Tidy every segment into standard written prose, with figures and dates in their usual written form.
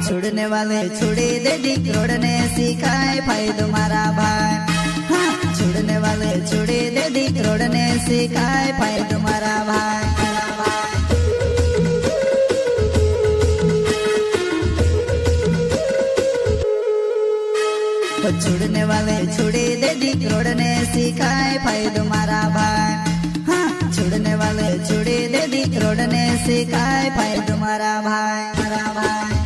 छुड़ने वाले छुड़ी दे दिकरोड़ने सिखाए फायदो मारा भाई। हाँ, छुड़ने वाले छुड़ी दे दिकरोड़ने सिखाए फायदो मारा भाई। छुड़ने वाले छुड़ी दे दिकरोड़ने सिखाए फायदो मारा भाई। हाँ, छुड़ने वाले छुड़ी दे दिकरोड़ने सिखाए फायदो मारा भाई। मारा भाई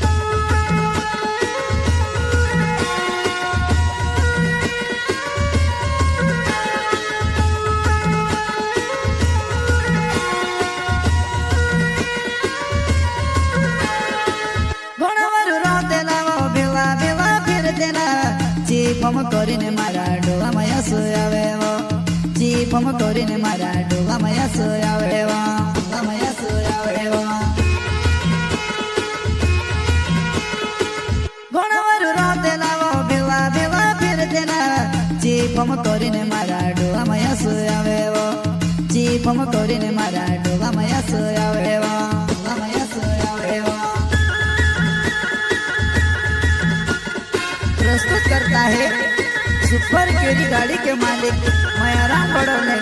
जीपम करीने मारा डोला मया सोयावे वो। जीपम करीने मारा डोला मया सोयावे वो। मया सोयावे वो घोड़ावरू रोते लावो बेवा बेवा फिरते ना। जीपम करीने मारा डोला मया सोयावे वो। जीपम करीने मारा डोला मया सोयावे वो। मया सोयावे वो प्रस्तुत करता है सुपर केरी गाड़ी के मालिक मयाराम बड़ोले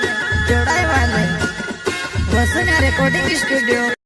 जोड़ाई वाले वसुन्या रिकॉर्डिंग स्टूडियो।